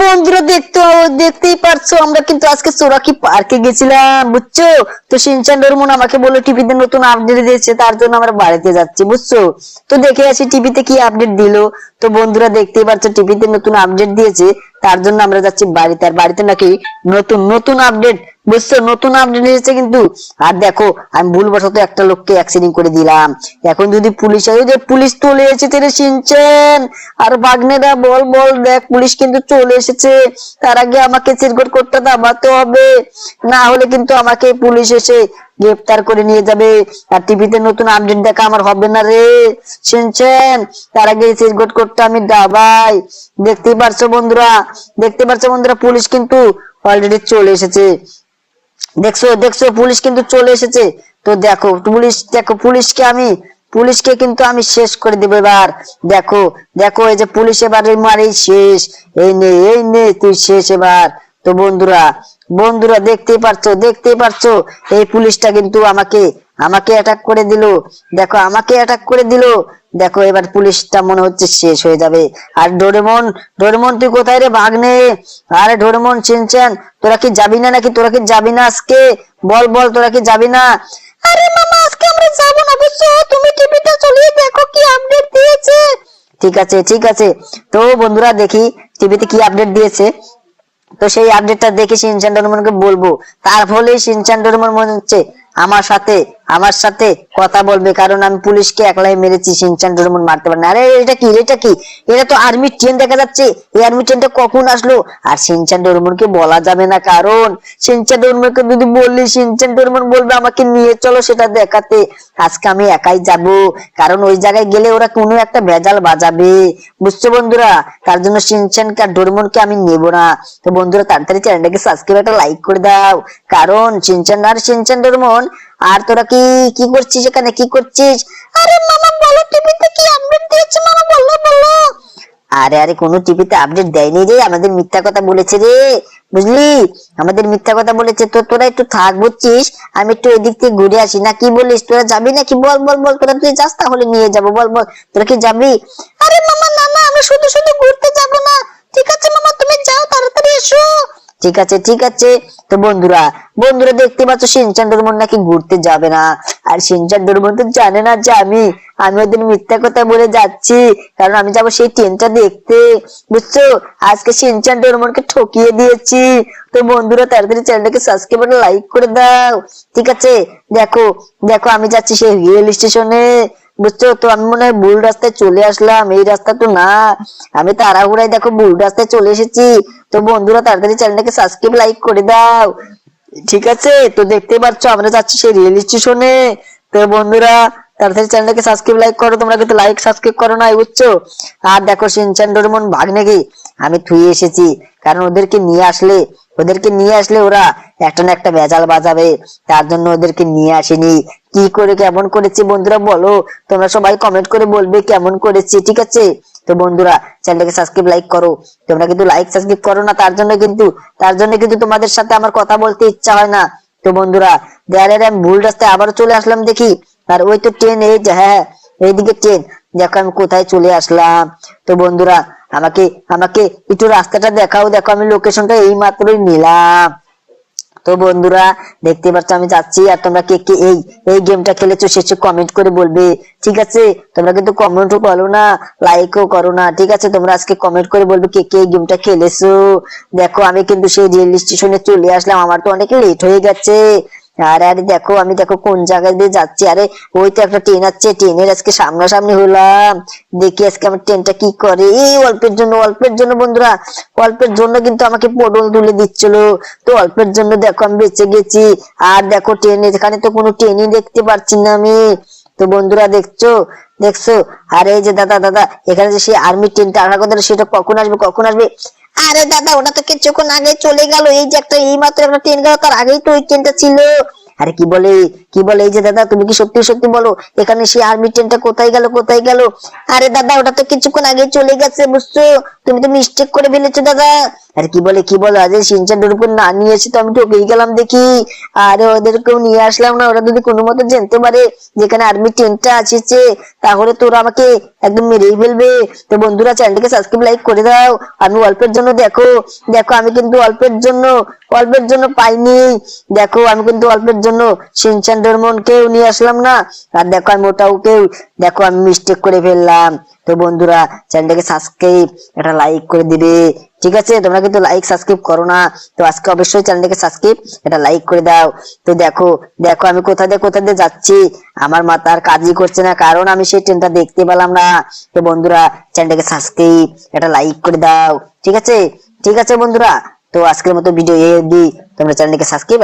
বন্ধুরা দেখতেই পারছো আমরা কিন্তু আজকে চোরাকি পার্কে গেছিলাম, বুঝছো? তো শিনচান ডোরেমন আমাকে বললো টিভিতে নতুন আপডেট দিয়েছে, তার জন্য আমরা বাড়িতে যাচ্ছি, বুঝছো? তো দেখে আসি টিভিতে কি আপডেট দিলো। তো বন্ধুরা দেখতেই পাচ্ছ টিভিতে নতুন আপডেট দিয়েছে, তার জন্য আমরা যাচ্ছি বাড়িতে। আর বাড়িতে নাকি নতুন নতুন আপডেট, বুঝছো? নতুন আপডেট এসেছে কিন্তু। আর দেখো আমি ভুলবশত একটা লোককে অ্যাক্সিডেন্ট করে দিলাম। এখন যদি পুলিশ আসে, যে পুলিশ চলে এসেছে রে শিনচান। আর ভাগ্নেরা বল বল, দেখ পুলিশ কিন্তু চলে এসেছে। তার আগে আমাকে চিরকুট কোডটা দাবাতে হবে, না হলে কিন্তু আমাকে পুলিশ এসে গ্রেফতার করে নিয়ে যাবে। আর টিভিতে নতুন আপডেট দেখা আমার হবে না রে শিনচান। তার আগে চিরকুট কোডটা আমি দাবাই। দেখতেই পারছো বন্ধুরা, পুলিশ কিন্তু অলরেডি চলে এসেছে। দেখছো দেখছো পুলিশ কিন্তু চলে এসেছে। তো দেখো পুলিশকে কিন্তু আমি শেষ করে দেবো এবার। দেখো দেখো এই যে পুলিশ এবার মারি শেষ। এই নে তুই শেষ এবার। তো বন্ধুরা বন্ধুরা দেখতেই পারছো এই পুলিশটা কিন্তু আমাকে আমাকে অ্যাটাক করে দিল। দেখো আমাকে অ্যাটাক করে দিল। দেখো এবার পুলিশটা মনে হচ্ছে শেষ হয়ে যাবে। আর ডোরেমন ডোরেমন তুই কোথায় রে ভাগ্নে? আরে ডোরেমন শিনচান তোরা কি যাবি না নাকি? তোরা কি যাবি না আজকে? বল বল তোরা কি যাবি না? আরে মামা আজকে আমরা যাব না, বুঝছো? তুমি টিভিটা চালিয়ে দেখো কি আপডেট দিয়েছে। ঠিক আছে ঠিক আছে। তো বন্ধুরা দেখি টিভিতে কি আপডেট দিয়েছে। তো সেই আপডেটটা দেখে শিনচান ডোরেমনকে বলবো। তার ফলে শিনচান ডোরেমন মনে হচ্ছে আমার সাথে কথা বলবে, কারণ আমি পুলিশকে একলাই মেরেছি, শিনচান ডোরেমন মারতে পারে না। আরে এটা কি এটা তো আর্মি ট্রেন দেখা যাচ্ছে। এই আর্মি ট্রেনটা কখন আসলো? আর শিনচান ডোরেমনকে বলা যাবে না, কারণ শিনচান ডোরেমনকে যদি বললি শিনচান ডোরেমন বলবে আমাকে নিয়ে চলো সেটা দেখাতে। আজকে আমি একাই যাব, কারণ ওই জায়গায় গেলে ওরা কোনো একটা ভেজাল বাজাবে, বুঝছো বন্ধুরা? তার জন্য শিনচানকে আর ডোরেমনকে আমি নেব না। তো বন্ধুরা তাড়াতাড়ি চ্যানেলটাকে সাবস্ক্রাইব একটা লাইক করে দাও, কারণ শিনচান ডোরেমন। আর তোরা কি কি করছিস এখানে, কি করছিস? আরে মামা বলো টিভিতে কি আপডেট দিয়েছে, মামা বলো বলো। আরে আরে কোনো টিভিতে আপডেট দেয়নি রে, আমাদের মিথ্যা কথা বলেছে রে, বুঝলি? আমাদের মিথ্যা কথা বলেছে। তো তোরা একটু থাক, বুঝছিস? আমি একটু এদিক থেকে ঘুরে আসি, না কি বলিস? তোরা যাবি নাকি? বল বল বল, তোরা তুই যাস তাহলে নিয়ে যাবো, বল বল তোরা কি যাবি? আরে মামা না না, আমি শুধু শুধু ঘুরতে যাবো না। ঠিক আছে মামা তুমি যাও, তাড়াতাড়ি এসো। ঠিক আছে ঠিক আছে। তো বন্ধুরা বন্ধুরা দেখতে পাচ্ছ শিনচান ডোরেমন নাকি ঘুরতে যাবে না। আর শিনচান ডোরেমন তো জানে না যে আমি ওদের মিথ্যা কথা বলে যাচ্ছি, কারণ আমি যাবো সেই ট্রেনটা দেখতে, বুঝছো? আজকে শিনচান ডোরেমনকে ঠকিয়ে দিয়েছি। তো বন্ধুরা তাড়াতাড়ি চ্যানেলটাকে সাবস্ক্রাইব করে লাইক করে দাও, ঠিক আছে? দেখো দেখো আমি যাচ্ছি সেই রেল স্টেশনে, বুঝছো? তো আমি মনে হয় ভুল রাস্তায় চলে আসলাম, এই রাস্তা তো না। আমি তাড়াহুড়ায় দেখো ভুল রাস্তায় চলে এসেছি। তো বন্ধুরা তাড়াতাড়ি চ্যানেলটাকে সাবস্ক্রাইব লাইক করে দাও, ঠিক আছে? তো দেখতে পাচ্ছ আমরা যাচ্ছি সেই রেল স্টেশনে। তো বন্ধুরা তাড়াতাড়ি চ্যানেলটাকে সাবস্ক্রাইব লাইক করো, তোমরা কিন্তু লাইক সাবস্ক্রাইব করো না, বুঝছো? আর দেখো শিনচান ডোরেমন ভাগ্নেকে আমি থুয়ে এসেছি, কারণ ওদেরকে নিয়ে আসলে ওরা একটা না একটা ভেজাল বাজাবে, তার জন্য ওদেরকে নিয়ে আসেনি। কি করে কেমন করেছি বন্ধুরা বলো, তোমরা সবাই কমেন্ট করে বলবে কেমন করেছি, ঠিক আছে? তো বন্ধুরা চ্যানেলটাকে সাবস্ক্রাইব লাইক করো, তোমরা কিন্তু লাইক সাবস্ক্রাইব করো না, তার জন্য কিন্তু তোমাদের সাথে আমার কথা বলতে ইচ্ছা হয় না। তো বন্ধুরা দেয়ালে আমি ভুল রাস্তায় আবার চলে আসলাম দেখি। আর ওই তো ট্রেন, এই যে, হ্যাঁ এইদিকে ট্রেন। দেখো আমি কোথায় চলে আসলাম। তো বন্ধুরা আমাকে আমাকে একটু রাস্তাটা দেখাও, দেখো আমি লোকেশনটা এই মাত্রই নিলাম। তো বন্ধুরা দেখতে পাচ্ছ আমি যাচ্ছি। আর তোমরা কে কে এই গেমটা খেলেছো সেটা কমেন্ট করে বলবে, ঠিক আছে? তোমরা কিন্তু কমেন্টও করো না, লাইকও করো না, ঠিক আছে? তোমরা আজকে কমেন্ট করে বলবে কে কে এই গেমটা খেলেছো। দেখো আমি কিন্তু সেই রেল স্টেশনে চলে আসলাম, আমার তো অনেক লেট হয়ে গেছে। আরে আরে দেখো আমি দেখো কোন জায়গায় দিয়ে যাচ্ছি। আরে ওই তো একটা ট্রেন আছে, ট্রেনের আজকে সামনাসামনি হলাম। দেখি আজকে আমার ট্রেনটা কি করে। এই অল্পের জন্য বন্ধুরা, অল্পের জন্য কিন্তু আমাকে পটল তুলে দিচ্ছিল। তো অল্পের জন্য দেখো আমি বেঁচে গেছি। আর দেখো ট্রেন, এখানে তো কোনো ট্রেনই দেখতে পাচ্ছি না আমি। তো বন্ধুরা দেখছো? আর এই যে দাদা দাদা, এখানে যে সেই আর্মি ট্রেনটা আসার কথা সেটা কখন আসবে? আরে দাদা ওটা তো কিছুক্ষণ আগে চলে গেল, এই যে এই মাত্র একটা ট্রেন গেল, তার আগেই তো ওই ট্রেনটা ছিল। আরে কি বলে এই যে দাদা, তুমি কি সত্যি সত্যি বলো এখানে সেই আর্মি ট্রেনটা কোথায় গেল? আরে দাদা ওটা তো কিছুক্ষণ আগে চলে গেছে, বুঝছো? তুমি তো মিস্টেক করে ফেলেছো দাদা। আর কি বলে আজ সিনচান ডোরেমন না নিয়ে এসে তো আমি ঠকেই গেলাম দেখি। আরে ওদেরকেও নিয়ে আসলাম না, ওরা যদি কোনো মতে জানতে পারে যেখানে আর্মি টেন্টটা আসছে তাহলে তোরা আমাকে একদম মেরেই ফেলবে। তো বন্ধুরা চ্যানেলটিকে সাবস্ক্রাইব লাইক করে দাও। আমি অল্পের জন্য দেখো দেখো আমি কিন্তু অল্পের জন্য পাইনি। দেখো আমি কিন্তু অল্পের জন্য সিনচান ডোরেমন কেউ নিয়ে আসলাম না। আর দেখো আমি ওটাও কেউ, দেখো আমি মিস্টেক করে ফেললাম। তো বন্ধুরা চ্যানেলটাকে সাবস্ক্রাইব একটা লাইক করে দিবে, ঠিক আছে? তোমরা কিন্তু লাইক সাবস্ক্রাইব করো না, তো আজকে অবশ্যই চ্যানেলটাকে সাবস্ক্রাইব একটা লাইক করে দাও। তো দেখো দেখো আমি কোথা দিয়ে যাচ্ছি, আমার মাথার কাজই করছে না, কারণ আমি সেই ট্রেনটা দেখতে পেলাম না। তো বন্ধুরা চ্যানেলটাকে সাবস্ক্রাইব একটা লাইক করে দাও, ঠিক আছে? ঠিক আছে বন্ধুরা, তো আজকের মতো ভিডিও এই অবধি। তোমরা চ্যানেলটাকে সাবস্ক্রাইব